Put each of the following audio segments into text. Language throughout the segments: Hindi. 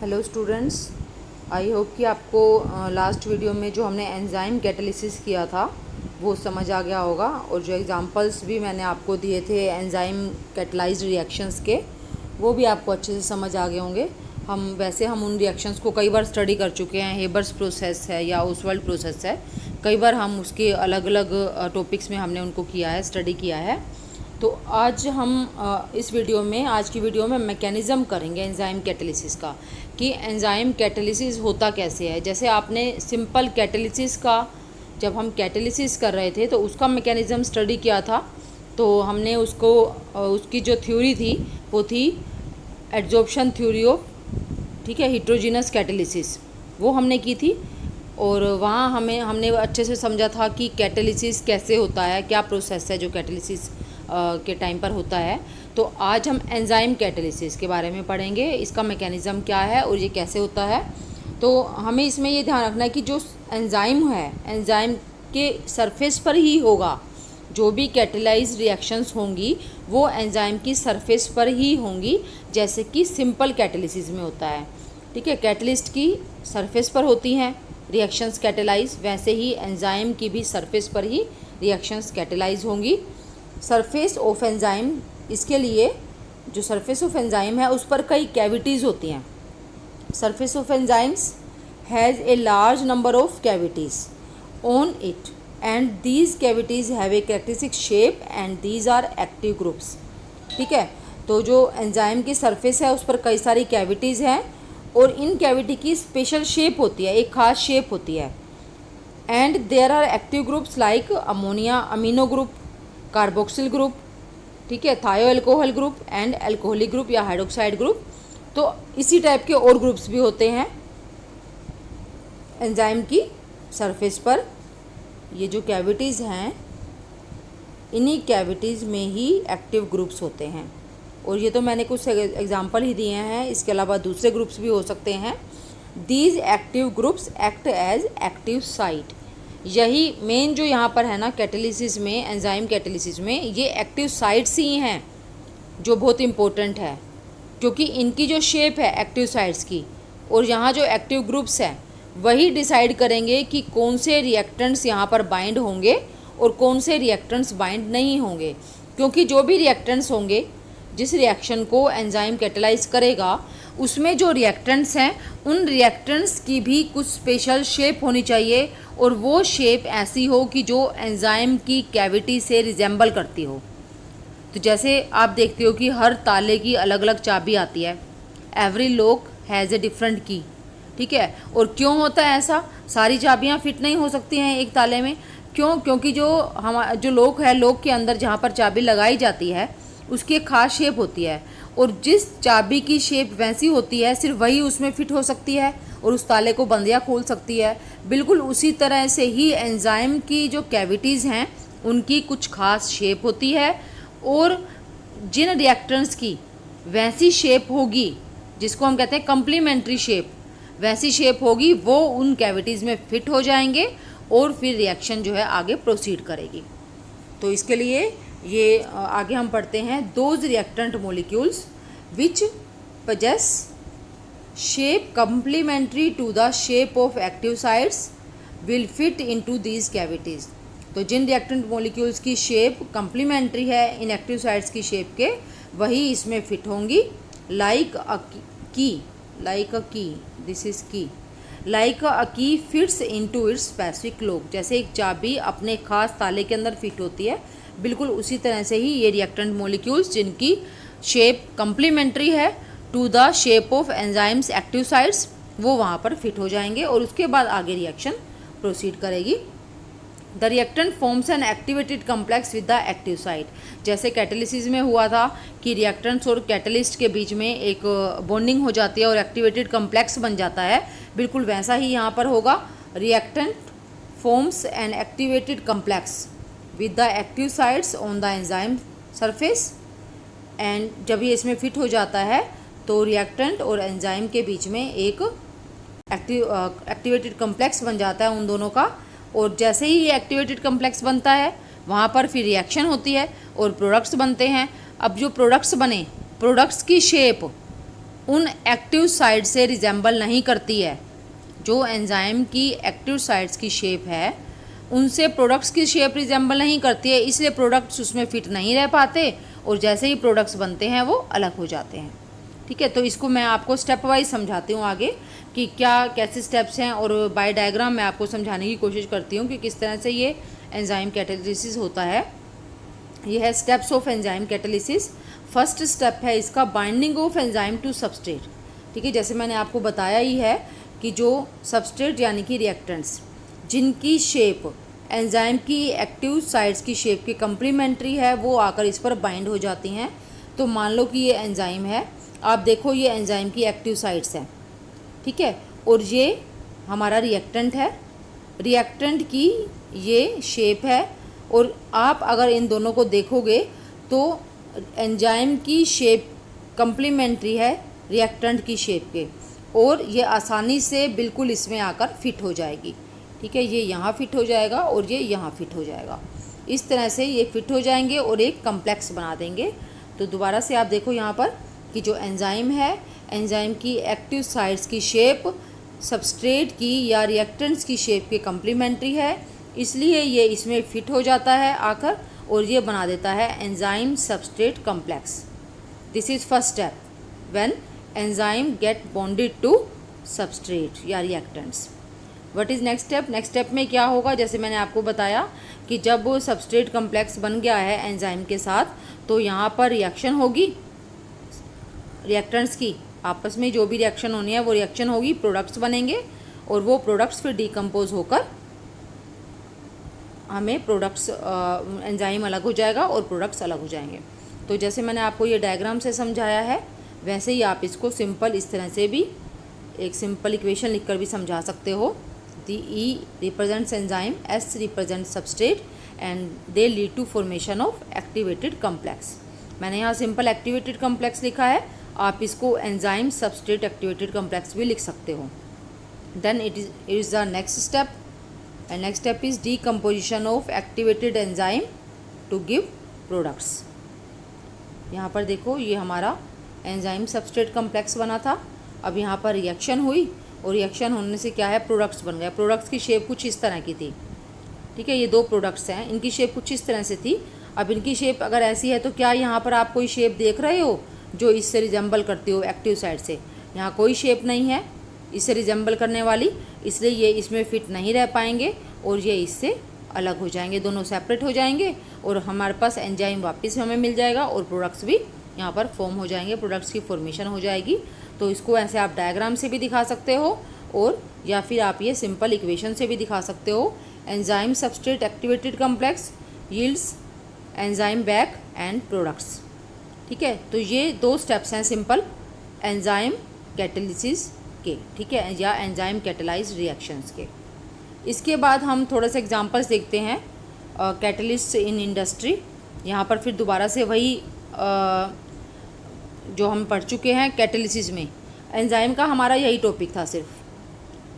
हेलो स्टूडेंट्स, आई होप कि आपको लास्ट वीडियो में जो हमने एंजाइम कैटालिसिस किया था वो समझ आ गया होगा। और जो एग्जांपल्स भी मैंने आपको दिए थे एंजाइम कैटलाइज्ड रिएक्शंस के, वो भी आपको अच्छे से समझ आ गए होंगे। हम उन रिएक्शंस को कई बार स्टडी कर चुके हैं। हेबर्स प्रोसेस है या ओसवाल्ड प्रोसेस है, कई बार हम उसके अलग अलग टॉपिक्स में हमने उनको किया है, स्टडी किया है। तो आज इस वीडियो में, आज की वीडियो में मैकेनिज़्म करेंगे एंजाइम कैटालिसिस का, कि एंजाइम कैटालिसिस होता कैसे है। जैसे आपने सिंपल कैटालिसिस का, जब हम कैटालिसिस कर रहे थे तो उसका मैकेनिज़्म स्टडी किया था। तो हमने उसकी जो थ्योरी थी वो थी एड्जॉर्प्शन थ्योरी ऑफ, ठीक है, हिट्रोजीनस कैटालिसिस, वो हमने की थी। और वहाँ हमने अच्छे से समझा था कि कैटालिसिस कैसे होता है, क्या प्रोसेस है जो कैटालिसिस के टाइम पर होता है। तो आज हम एंजाइम कैटालिसिस के बारे में पढ़ेंगे, इसका मैकेनिज़्म क्या है और ये कैसे होता है। तो हमें इसमें ये ध्यान रखना है कि जो एंजाइम है, एंजाइम के सरफेस पर ही होगा। जो भी कैटालाइज रिएक्शंस होंगी वो एंजाइम की सरफेस पर ही होंगी, जैसे कि सिंपल कैटालिसिस में होता है। ठीक है, कैटलिस्ट की सरफेस पर होती हैं रिएक्शंस कैटालाइज, वैसे ही एंजाइम की भी सरफेस पर ही रिएक्शंस कैटालाइज होंगी। सरफेस ऑफ एंजाइम, इसके लिए जो सरफेस ऑफ एंजाइम है उस पर कई कैविटीज़ होती हैं। Surface of enzymes has a large number of cavities on it and these cavities have a characteristic shape and these are active groups. ठीक है, तो जो एंजाइम की सरफेस है उस पर कई सारी कैविटीज़ हैं और इन कैविटी की स्पेशल शेप होती है, एक खास शेप होती है। And there are active groups like ammonia amino group, carboxyl group, ठीक है, thio alcohol group and alcoholic group या हाइड्रोक्साइड ग्रुप। तो इसी टाइप के और ग्रुप्स भी होते हैं एंजाइम की सरफेस पर। ये जो कैविटीज़ हैं, इन्हीं कैविटीज़ में ही एक्टिव ग्रुप्स होते हैं। और ये तो मैंने कुछ एग्जाम्पल ही दिए हैं, इसके अलावा दूसरे ग्रुप्स भी हो सकते हैं। These active groups act as active site. यही मेन जो यहाँ पर है ना कैटालिसिस में, एंजाइम कैटालिसिस में, ये एक्टिव साइट्स ही हैं जो बहुत इम्पोर्टेंट है, क्योंकि इनकी जो शेप है एक्टिव साइट्स की और यहाँ जो एक्टिव ग्रुप्स हैं वही डिसाइड करेंगे कि कौन से रिएक्टेंट्स यहाँ पर बाइंड होंगे और कौन से रिएक्टेंट्स बाइंड नहीं होंगे। क्योंकि जो भी रिएक्टेंट्स होंगे, जिस रिएक्शन को एंजाइम कैटालाइज करेगा, उसमें जो रिएक्टेंट्स हैं उन रिएक्टेंट्स की भी कुछ स्पेशल शेप होनी चाहिए और वो शेप ऐसी हो कि जो एंजाइम की कैविटी से रिजेंबल करती हो। तो जैसे आप देखते हो कि हर ताले की अलग अलग चाबी आती है, every lock has a different की। ठीक है, और क्यों होता है ऐसा? सारी चाबियां फिट नहीं हो सकती हैं एक ताले में। क्यों? क्योंकि जो लॉक है, लॉक के अंदर जहाँ पर चाबी लगाई जाती है उसकी एक खास शेप होती है, और जिस चाबी की शेप वैसी होती है सिर्फ वही उसमें फिट हो सकती है और उस ताले को बंद या खोल सकती है। बिल्कुल उसी तरह से ही एंजाइम की जो कैविटीज़ हैं उनकी कुछ खास शेप होती है, और जिन रिएक्टेंट्स की वैसी शेप होगी, जिसको हम कहते हैं कम्प्लीमेंट्री शेप, वैसी शेप होगी, वो उन कैविटीज़ में फिट हो जाएंगे और फिर रिएक्शन जो है आगे प्रोसीड करेगी। तो इसके लिए ये आगे हम पढ़ते हैं, those reactant molecules which possess shape complementary to the shape of active sites will fit into these cavities. तो जिन रिएक्टेंट मोलिक्यूल्स की शेप कम्प्लीमेंट्री है इन एक्टिव साइट्स की शेप के, वही इसमें फिट होंगी। Like a key, this is key, like a key fits into its specific lock. जैसे एक चाबी अपने खास ताले के अंदर फिट होती है, बिल्कुल उसी तरह से ही ये रिएक्टेंट मॉलिक्यूल्स जिनकी शेप कम्प्लीमेंट्री है to the shape of enzymes active sites, वो वहाँ पर फिट हो जाएंगे और उसके बाद आगे रिएक्शन प्रोसीड करेगी। The reactant forms an activated complex with the active site. जैसे कैटालिसिस में हुआ था कि रिएक्टेंट्स और कैटलिस्ट के बीच में एक बॉन्डिंग हो जाती है और एक्टिवेटेड कम्प्लेक्स बन जाता है, बिल्कुल वैसा ही यहाँ पर होगा। Reactant forms an activated complex with the active sites on the enzyme surface, and जब ये इसमें फिट हो जाता है तो रिएक्टेंट और एंजाइम के बीच में एक एक्टिवेटेड कम्प्लेक्स बन जाता है उन दोनों का। और जैसे ही ये एक्टिवेटेड कम्प्लेक्स बनता है वहाँ पर फिर रिएक्शन होती है और प्रोडक्ट्स बनते हैं। अब जो प्रोडक्ट्स बने, प्रोडक्ट्स की शेप उन एक्टिव साइट से रिजेंबल नहीं करती है। जो एंजाइम की एक्टिव साइट्स की शेप है उनसे प्रोडक्ट्स की शेप रिजेंबल नहीं करती है, इसलिए प्रोडक्ट्स उसमें फिट नहीं रह पाते और जैसे ही प्रोडक्ट्स बनते हैं वो अलग हो जाते हैं। ठीक है, तो इसको मैं आपको स्टेप वाइज समझाती हूँ आगे कि क्या कैसे स्टेप्स हैं, और बाय डायग्राम मैं आपको समझाने की कोशिश करती हूँ कि किस तरह से ये एंजाइम कैटालिसिस होता है। ये है steps of enzyme catalysis. First step है इसका binding of enzyme to substrate. ठीक है, जैसे मैंने आपको बताया ही है कि जो सबस्ट्रेट यानी कि रिएक्टेंट्स जिनकी शेप एंजाइम की एक्टिव साइट्स की शेप के कम्प्लीमेंट्री है वो आकर इस पर बाइंड हो जाती हैं। तो मान लो कि ये एंजाइम है, आप देखो ये एंजाइम की एक्टिव साइट्स हैं, ठीक है, और ये हमारा रिएक्टेंट है, रिएक्टेंट की ये शेप है, और आप अगर इन दोनों को देखोगे तो एंजाइम की शेप कम्प्लीमेंट्री है रिएक्टेंट की शेप के, और ये आसानी से बिल्कुल इसमें आकर फिट हो जाएगी। ठीक है, ये यहाँ फिट हो जाएगा और ये यहाँ फिट हो जाएगा। इस तरह से ये फिट हो जाएंगे और एक कम्प्लेक्स बना देंगे। तो दोबारा से आप देखो यहाँ पर कि जो एंजाइम है, एंजाइम की एक्टिव साइट्स की शेप सबस्ट्रेट की या रिएक्टेंट्स की शेप के कम्प्लीमेंट्री है, इसलिए ये इसमें फिट हो जाता है आकर और ये बना देता है enzyme substrate complex. This is first step when enzyme get bonded to substrate या reactants. What is next step? Next step में क्या होगा, जैसे मैंने आपको बताया कि जब वो सबस्ट्रेट कम्प्लेक्स बन गया है एंजाइम के साथ, तो यहाँ पर रिएक्शन होगी, रिएक्टेंट्स की आपस में जो भी रिएक्शन होनी है वो रिएक्शन होगी, प्रोडक्ट्स बनेंगे और वो प्रोडक्ट्स फिर डिकम्पोज होकर हमें प्रोडक्ट्स एंजाइम अलग हो जाएगा और प्रोडक्ट्स अलग हो जाएंगे। तो जैसे मैंने आपको ये डायग्राम से समझाया है वैसे ही आप इसको सिंपल इस तरह से भी एक सिंपल इक्वेशन लिखकर भी समझा सकते हो। दी E represents enzyme, S represents substrate and they lead to formation of activated complex। मैंने यहाँ सिंपल एक्टिवेटेड कम्प्लेक्स लिखा है, आप इसको एंजाइम सबस्ट्रेट एक्टिवेटेड कम्प्लेक्स भी लिख सकते हो। Then it is the next step, and next step is decomposition of activated enzyme to give products. यहाँ पर देखो ये हमारा एंजाइम सबस्ट्रेट कम्प्लेक्स बना था, अब यहाँ पर रिएक्शन हुई और रिएक्शन होने से क्या है, प्रोडक्ट्स बन गए। प्रोडक्ट्स की शेप कुछ इस तरह की थी। ठीक है, ये दो प्रोडक्ट्स हैं, इनकी शेप कुछ इस तरह से थी। अब इनकी शेप अगर ऐसी है तो क्या यहाँ पर आप कोई शेप देख रहे हो जो इससे रिजेंबल करती हो एक्टिव साइड से? यहाँ कोई शेप नहीं है इससे रिजेंबल करने वाली, इसलिए ये इसमें फिट नहीं रह पाएंगे और ये इससे अलग हो जाएंगे, दोनों सेपरेट हो जाएंगे और हमारे पास एंजाइम वापस हमें मिल जाएगा और प्रोडक्ट्स भी यहाँ पर फॉर्म हो जाएंगे, प्रोडक्ट्स की फॉर्मेशन हो जाएगी। तो इसको ऐसे आप डायग्राम से भी दिखा सकते हो और या फिर आप ये सिंपल इक्वेशन से भी दिखा सकते हो। Enzyme substrate activated complex yields enzyme back and products. ठीक है, तो ये दो स्टेप्स हैं सिंपल एंजाइम कैटालिसिस के, ठीक है, या एंजाइम कैटालाइज रिएक्शंस के। इसके बाद हम थोड़ा सा एग्जांपल्स देखते हैं कैटलिस्ट इन इंडस्ट्री। यहाँ पर फिर दोबारा से वही जो हम पढ़ चुके हैं कैटालिसिस में, एंजाइम का हमारा यही टॉपिक था सिर्फ।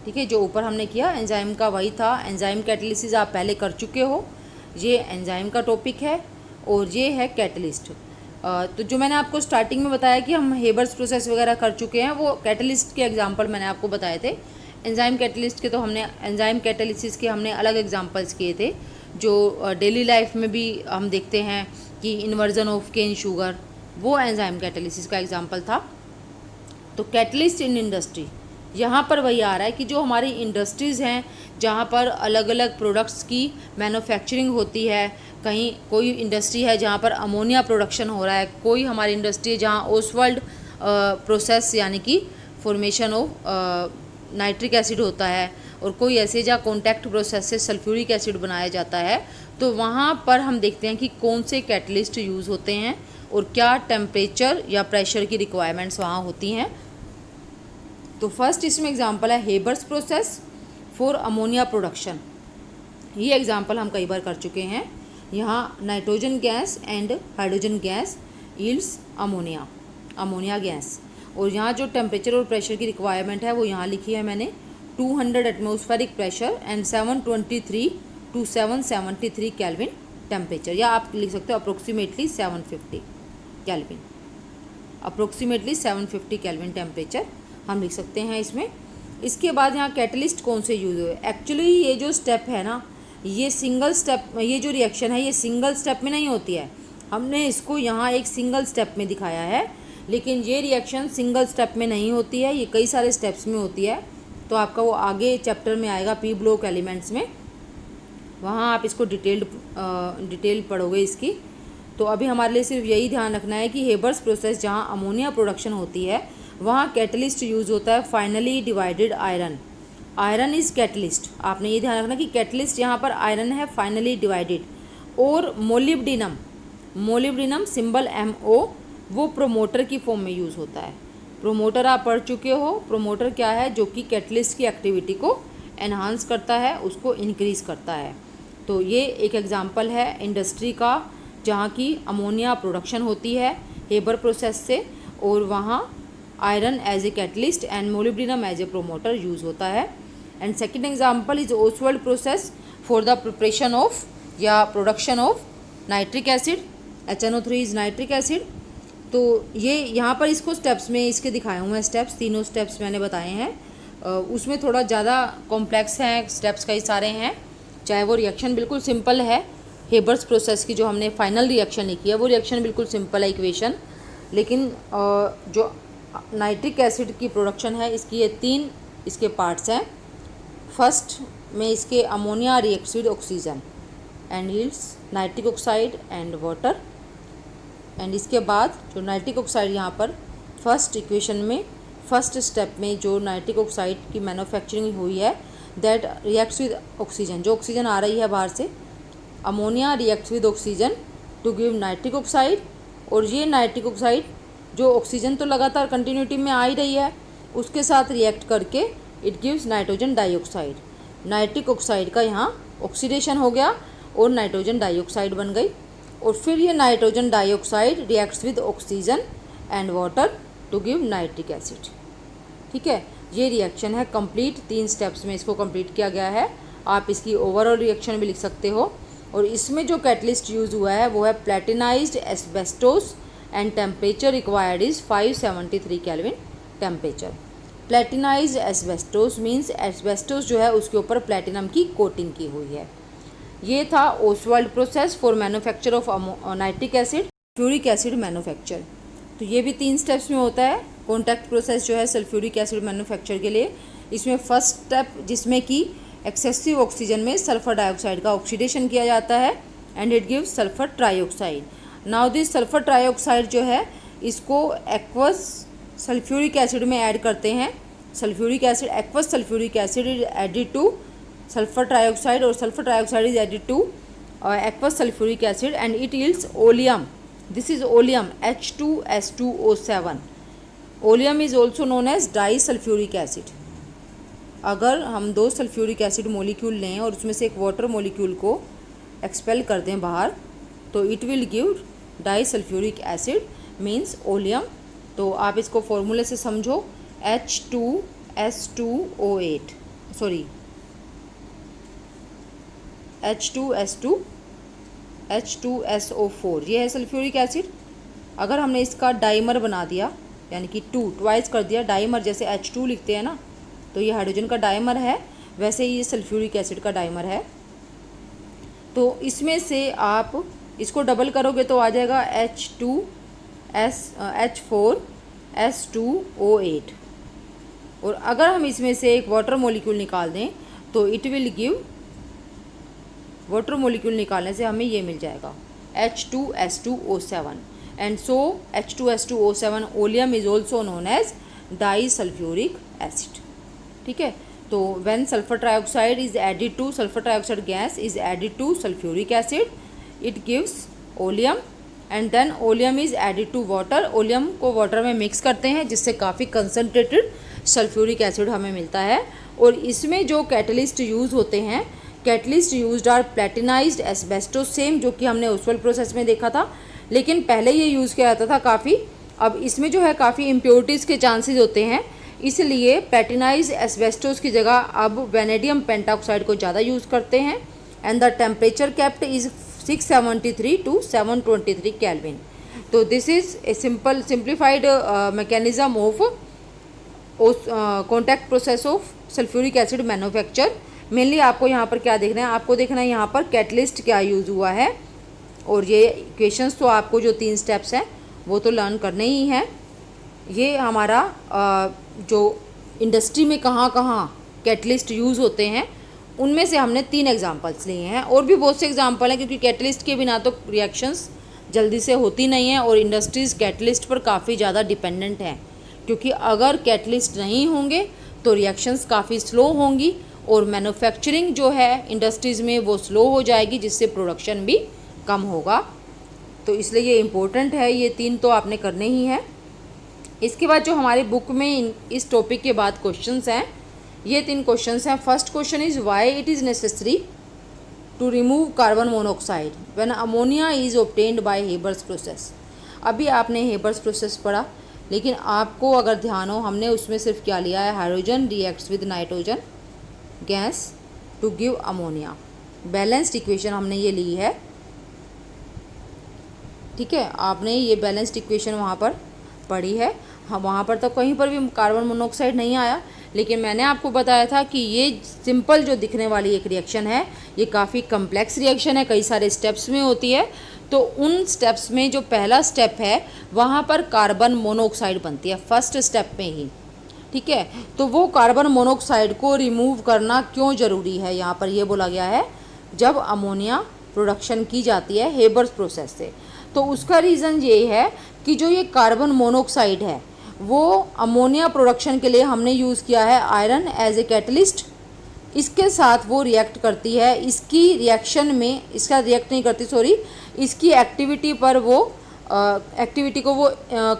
ठीक है, जो ऊपर हमने किया एंजाइम का वही था। एंजाइम कैटालिसिस आप पहले कर चुके हो, ये एंजाइम का टॉपिक है और ये है कैटलिस्ट। तो जो मैंने आपको स्टार्टिंग में बताया कि हम हेबर्स प्रोसेस वगैरह कर चुके हैं, वो कैटलिस्ट के एग्जांपल मैंने आपको बताए थे। एंजाइम कैटलिस्ट के तो हमने एंजाइम कैटालिसिस के हमने अलग एग्जांपल्स किए थे, जो डेली लाइफ में भी हम देखते हैं कि इन्वर्जन ऑफ केन शुगर, वो एंजाइम कैटालिसिस का एग्जांपल था। तो कैटलिस्ट इन इंडस्ट्री, यहाँ पर वही आ रहा है कि जो हमारी इंडस्ट्रीज़ हैं जहाँ पर अलग अलग प्रोडक्ट्स की मैन्युफैक्चरिंग होती है, कहीं कोई इंडस्ट्री है जहाँ पर अमोनिया प्रोडक्शन हो रहा है, कोई हमारी इंडस्ट्री है जहाँ ओसवाल्ड प्रोसेस यानी कि फॉर्मेशन ऑफ नाइट्रिक एसिड होता है, और कोई ऐसे जहाँ कॉन्टैक्ट प्रोसेस से सल्फ्यूरिक एसिड बनाया जाता है, तो वहाँ पर हम देखते हैं कि कौन से कैटलिस्ट यूज़ होते हैं और क्या टेम्परेचर या प्रेशर की रिक्वायरमेंट्स वहाँ होती हैं। तो फर्स्ट इसमें एग्जांपल है Haber's process for ammonia production. ये एग्जांपल हम कई बार कर चुके हैं। यहाँ nitrogen gas and hydrogen gas yields ammonia gas, और यहाँ जो टेम्परेचर और प्रेशर की रिक्वायरमेंट है वो यहाँ लिखी है मैंने, 200 atmospheric pressure and 723 to 773 kelvin temperature, या आप लिख सकते हो approximately 750 kelvin. Approximately 750 kelvin temperature हम लिख सकते हैं इसमें। इसके बाद यहाँ कैटलिस्ट कौन से यूज़ हुए। एक्चुअली ये जो स्टेप है ना, ये सिंगल स्टेप, ये जो रिएक्शन है ये सिंगल स्टेप में नहीं होती है। हमने इसको यहाँ एक सिंगल स्टेप में दिखाया है, लेकिन ये रिएक्शन सिंगल स्टेप में नहीं होती है, ये कई सारे स्टेप्स में होती है। तो आपका वो आगे चैप्टर में आएगा पी ब्लॉक एलिमेंट्स में, वहाँ आप इसको डिटेल पढ़ोगे इसकी। तो अभी हमारे लिए सिर्फ यही ध्यान रखना है कि हेबर्स प्रोसेस जहाँ अमोनिया प्रोडक्शन होती है वहाँ कैटलिस्ट यूज़ होता है finally divided iron. Iron is catalyst. आपने ये ध्यान रखना कि कैटलिस्ट यहाँ पर आयरन है फाइनली डिवाइडेड। और मोलिब्डिनम, मोलिब्डिनम सिंबल MO, वो प्रोमोटर की फॉर्म में यूज़ होता है। प्रोमोटर आप पढ़ चुके हो। प्रोमोटर क्या है, जो कि कैटलिस्ट की एक्टिविटी को एनहांस करता है, उसको इंक्रीज़ करता है। तो ये एक एग्जांपल है इंडस्ट्री का जहाँ की अमोनिया प्रोडक्शन होती है हेबर प्रोसेस से, और वहाँ iron as a catalyst and molybdenum as a promoter use होता है। And second example is Ostwald process for the preparation of या production of nitric acid. HNO3 is nitric acid. तो ये यहाँ पर इसको स्टेप्स में इसके दिखाए हुए हैं, स्टेप्स, तीनों स्टेप्स मैंने बताए हैं। उसमें थोड़ा ज़्यादा कॉम्प्लेक्स हैं, स्टेप्स कई सारे हैं। चाहे वो रिएक्शन बिल्कुल सिंपल है, हेबर्स प्रोसेस की जो हमने फाइनल रिएक्शन लिखी है वो रिएक्शन बिल्कुल सिंपल है इक्वेशन, लेकिन जो नाइट्रिक एसिड की प्रोडक्शन है इसकी ये 3 इसके पार्ट्स हैं। फर्स्ट में इसके ammonia reacts with oxygen and yields nitric oxide and water. And इसके बाद जो नाइट्रिक ऑक्साइड यहाँ पर फर्स्ट इक्वेशन में फर्स्ट स्टेप में जो नाइट्रिक ऑक्साइड की मैन्युफैक्चरिंग हुई है दैट रिएक्ट्स विद ऑक्सीजन, जो ऑक्सीजन आ रही है बाहर से, ammonia reacts with oxygen to give nitric oxide. और ये नाइट्रिक ऑक्साइड जो ऑक्सीजन तो लगातार कंटिन्यूटी में आ ही रही है, उसके साथ रिएक्ट करके it gives nitrogen dioxide. Nitric oxide का यहाँ ऑक्सीडेशन हो गया और नाइट्रोजन डाइऑक्साइड बन गई। और फिर ये nitrogen dioxide reacts with oxygen and water to give nitric acid. ठीक है, ये रिएक्शन है कंप्लीट, 3 स्टेप्स में इसको कंप्लीट किया गया है। आप इसकी ओवरऑल रिएक्शन भी लिख सकते हो। और इसमें जो कैटलिस्ट यूज़ हुआ है वो है platinized asbestos and temperature required is 573 kelvin temperature. Platinized asbestos means asbestos जो है उसके ऊपर प्लेटिनम की कोटिंग की हुई है। ये था Oswald process for manufacture of nitric acid, sulphuric acid manufacture. तो ये भी 3 स्टेप्स में होता है। कॉन्टैक्ट प्रोसेस जो है सल्फ्यूरिक एसिड मैन्युफैक्चर के लिए, इसमें फर्स्ट स्टेप जिसमें कि एक्सेसिव ऑक्सीजन में सल्फर डाइऑक्साइड का ऑक्सीडेशन किया जाता है and it gives sulphur trioxide. Now this sulphur trioxide जो है इसको एक्वस सल्फ्यूरिक एसिड में ऐड करते हैं। Sulphuric acid, aqueous sulphuric acid is added to sulphur trioxide और sulphur trioxide is added to aqueous sulphuric acid and it yields oleum. This is oleum H2S2O7। Oleum is also known as disulphuric acid. अगर हम 2 सल्फ्यूरिक एसिड मोलिक्यूल लें और उसमें से एक वाटर मोलिक्यूल को एक्सपेल कर दें बाहर, तो it will give disulphuric acid means oleum. तो आप इसको फॉर्मूले से समझो, H2S2O8 सॉरी H2SO4 ये है सल्फ्यूरिक एसिड। अगर हमने इसका डाइमर बना दिया यानी कि ट्वाइस कर दिया, डाइमर जैसे H2 लिखते हैं ना, तो ये हाइड्रोजन का डाइमर है, वैसे ही ये सल्फ्यूरिक एसिड का डाइमर है। तो इसमें से आप इसको डबल करोगे तो आ जाएगा H4S2O8। और अगर हम इसमें से एक वाटर मॉलिक्यूल निकाल दें तो it will give, water molecule निकालने से हमें ये मिल जाएगा H2S2O7 and so H2S2O7 oleum is also known as disulphuric acid. ठीक है, तो when sulphur trioxide is added to, sulphur trioxide gas is added to sulphuric acid, it gives oleum and then oleum is added to water. Oleum को वाटर में मिक्स करते हैं जिससे काफ़ी कंसनट्रेटेड सल्फ्यूरिक एसिड हमें मिलता है। और इसमें जो कैटलिस्ट यूज़ होते हैं, catalyst used are platinized asbestos, same जो कि हमने ओसवाल्ड प्रोसेस में देखा था, लेकिन पहले ये यूज़ किया जाता था काफ़ी। अब इसमें जो है काफ़ी इम्प्योरिटीज़ के चांसेस होते हैं, इसलिए प्लेटिनाइज्ड एस्बेस्टोस की जगह अब वेनेडियम पेंटाऑक्साइड को ज़्यादा यूज़ करते हैं। And the temperature kept is 673 to 723 kelvin. तो this is a simplified mechanism of contact process of sulphuric acid manufacture. Mainly आपको यहाँ पर क्या देखना है, आपको देखना है यहाँ पर कैटलिस्ट क्या यूज़ हुआ है, और ये इक्वेशंस तो आपको जो 3 स्टेप्स हैं वो तो लर्न करने ही हैं। ये हमारा जो इंडस्ट्री में कहाँ कहाँ कैटलिस्ट यूज़ होते हैं उनमें से हमने 3 एग्जांपल्स लिए हैं, और भी बहुत से एग्जांपल हैं, क्योंकि कैटलिस्ट के बिना तो रिएक्शंस जल्दी से होती नहीं हैं, और इंडस्ट्रीज़ कैटलिस्ट पर काफ़ी ज़्यादा डिपेंडेंट हैं, क्योंकि अगर कैटलिस्ट नहीं होंगे तो रिएक्शंस काफ़ी स्लो होंगी, और मैन्युफैक्चरिंग जो है इंडस्ट्रीज़ में वो स्लो हो जाएगी, जिससे प्रोडक्शन भी कम होगा। तो इसलिए ये इम्पोर्टेंट है, ये 3 तो आपने करने ही हैं। इसके बाद जो हमारी बुक में इस टॉपिक के बाद क्वेश्चंस हैं, ये 3 क्वेश्चंस हैं। First question is why it is necessary to remove carbon monoxide when ammonia is obtained by Haber's process. अभी आपने हेबर्स प्रोसेस पढ़ा, लेकिन आपको अगर ध्यान हो, हमने उसमें सिर्फ क्या लिया है, hydrogen reacts with nitrogen gas to give ammonia. Balanced equation हमने ये ली है, ठीक है, आपने ये बैलेंस्ड इक्वेशन वहाँ पर पढ़ी है। हाँ, वहाँ पर तो कहीं पर भी कार्बन मोनोऑक्साइड नहीं आया, लेकिन मैंने आपको बताया था कि ये सिंपल जो दिखने वाली एक रिएक्शन है, ये काफ़ी कम्प्लेक्स रिएक्शन है, कई सारे स्टेप्स में होती है। तो उन स्टेप्स में जो पहला स्टेप है वहाँ पर कार्बन मोनोऑक्साइड बनती है, फर्स्ट स्टेप में ही, ठीक है। तो वो कार्बन मोनोऑक्साइड को रिमूव करना क्यों ज़रूरी है, यहाँ पर ये बोला गया है, जब अमोनिया प्रोडक्शन की जाती है हेबर्स प्रोसेस से। तो उसका रीज़न ये है कि जो ये कार्बन मोनोऑक्साइड है वो अमोनिया प्रोडक्शन के लिए हमने यूज़ किया है आयरन एज ए कैटलिस्ट। इसके साथ वो रिएक्ट करती है, इसकी रिएक्शन में, इसका रिएक्ट नहीं करती, सॉरी, इसकी एक्टिविटी पर वो एक्टिविटी को वो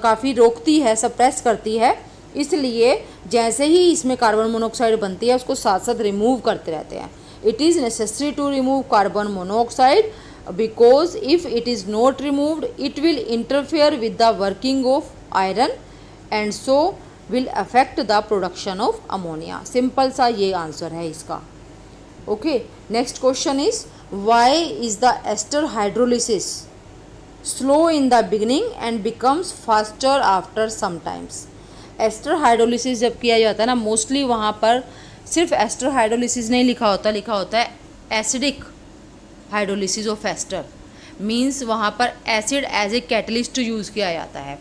काफ़ी रोकती है, सप्रेस करती है। इसलिए जैसे ही इसमें कार्बन मोनोऑक्साइड बनती है उसको साथ साथ रिमूव करते रहते हैं। It is necessary to remove carbon monoxide because if it is not removed it will interfere with the working of iron and so will affect the production of ammonia। Simple सा ये आंसर है इसका। Okay, next question is why is the ester hydrolysis slow in the beginning and becomes faster after some times. Ester hydrolysis जब किया जाता है ना, मोस्टली वहाँ पर सिर्फ एस्टर हाइड्रोलिसिस नहीं लिखा होता, लिखा होता है acidic hydrolysis of ester, means वहाँ पर acid as a catalyst use किया जाता है।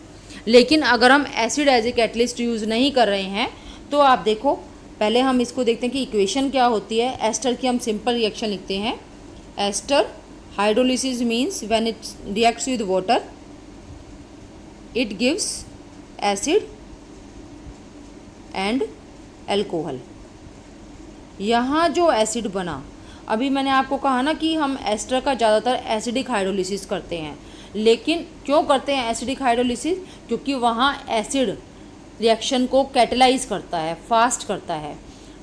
लेकिन अगर हम acid as a catalyst use नहीं कर रहे हैं तो आप देखो, पहले हम इसको देखते हैं कि इक्वेशन क्या होती है। एस्टर की हम सिंपल रिएक्शन लिखते हैं। Ester hydrolysis means when it reacts with water it gives acid and alcohol. यहाँ जो एसिड बना, अभी मैंने आपको कहा ना कि हम एस्टर का ज़्यादातर एसिडिक हाइड्रोलिसिस करते हैं, लेकिन क्यों करते हैं एसिडिक हाइड्रोलिसिस, क्योंकि वहाँ एसिड रिएक्शन को कैटलाइज करता है, फास्ट करता है।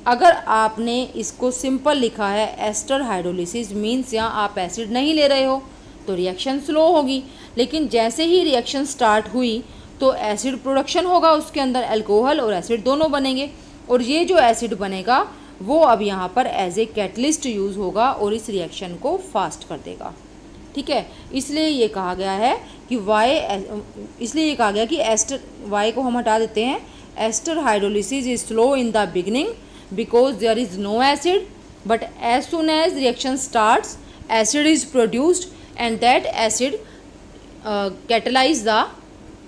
अगर आपने इसको सिंपल लिखा है एस्टर हाइड्रोलिसिस मीन्स यहाँ आप एसिड नहीं ले रहे हो तो रिएक्शन स्लो होगी, लेकिन जैसे ही रिएक्शन स्टार्ट हुई तो एसिड प्रोडक्शन होगा, उसके अंदर अल्कोहल और एसिड दोनों बनेंगे, और ये जो एसिड बनेगा वो अब यहाँ पर एज ए कैटलिस्ट यूज़ होगा और इस रिएक्शन को फास्ट कर देगा, ठीक है। इसलिए ये कहा गया है कि इसलिए ये कहा गया कि एस्टर, वाई को हम हटा देते हैं, ester hydrolysis is slow in the beginning because there is no acid but as soon as reaction starts acid is produced and that acid catalyse the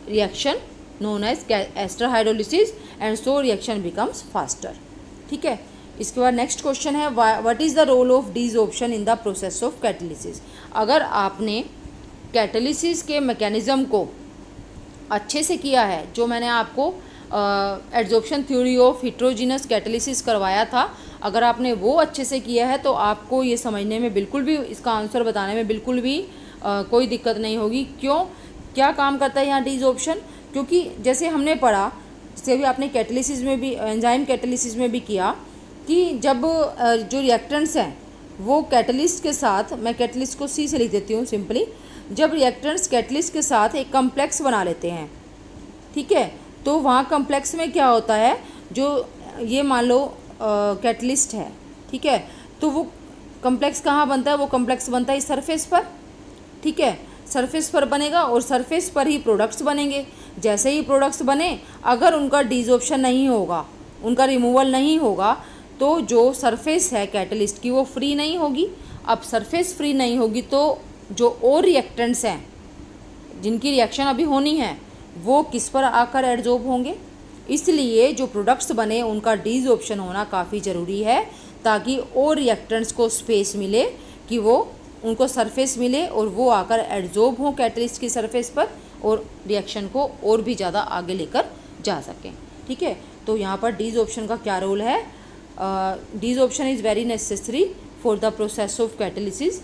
reaction known as ester hydrolysis and so reaction becomes faster, ठीक है। इसके बाद नेक्स्ट क्वेश्चन है what is the role of desorption in the process of catalysis. अगर आपने कैटलिसिस के मैकेनिज़्म को अच्छे से किया है, जो मैंने आपको adsorption theory of heterogeneous catalysis करवाया था, अगर आपने वो अच्छे से किया है तो आपको ये समझने में बिल्कुल भी, इसका आंसर बताने में बिल्कुल भी कोई दिक्कत नहीं होगी। क्यों, क्या काम करता है यहाँ डिसऑर्प्शन, क्योंकि जैसे हमने पढ़ा, जैसे भी आपने कैटलिसिस में भी, एंजाइम कैटलिसिस में भी किया, कि जब जो रिएक्टेंट्स हैं वो कैटलिस्ट के साथ, मैं कैटलिस्ट को सी से लिख देती हूँ सिंपली, जब रिएक्टेंट्स कैटलिस्ट के साथ एक कम्प्लेक्स बना लेते हैं, ठीक है, तो वहाँ कम्प्लेक्स में क्या होता है, जो ये मान लो कैटलिस्ट है, ठीक है, तो वो कम्प्लेक्स कहाँ बनता है, वो कम्प्लेक्स बनता है इस सरफेस पर, ठीक है। सरफेस पर बनेगा और सरफेस पर ही प्रोडक्ट्स बनेंगे। जैसे ही प्रोडक्ट्स बने, अगर उनका डिसॉर्प्शन नहीं होगा, उनका रिमूवल नहीं होगा, तो जो सरफेस है कैटलिस्ट की वो फ्री नहीं होगी। अब सरफेस फ्री नहीं होगी तो जो और रिएक्टेंट्स हैं जिनकी रिएक्शन अभी होनी है वो किस पर आकर एडजॉर्ब होंगे। इसलिए जो प्रोडक्ट्स बने उनका डिसॉर्प्शन होना काफ़ी ज़रूरी है, ताकि और रिएक्टेंट्स को स्पेस मिले कि वो उनको सरफेस मिले और वो आकर एडजॉर्ब हों कैटलिस्ट की सरफेस पर और रिएक्शन को और भी ज़्यादा आगे लेकर जा सकें। ठीक है, तो यहाँ पर डिसऑर्प्शन का क्या रोल है। Desorption is very necessary for the process of catalysis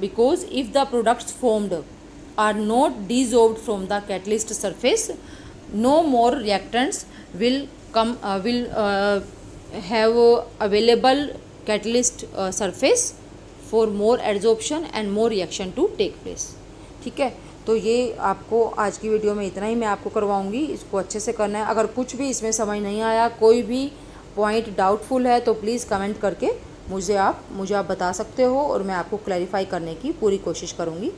because if the products formed are not dissolved from the catalyst surface, no more reactants will have available catalyst surface for more adsorption and more reaction to take place। ठीक है, तो ये आपको आज की वीडियो में इतना ही मैं आपको करवाऊँगी, इसको अच्छे से करना है। अगर कुछ भी इसमें समझ नहीं आया, कोई भी पॉइंट डाउटफुल है, तो प्लीज़ कमेंट करके मुझे आप बता सकते हो और मैं आपको क्लैरिफाई करने की पूरी कोशिश करूँगी।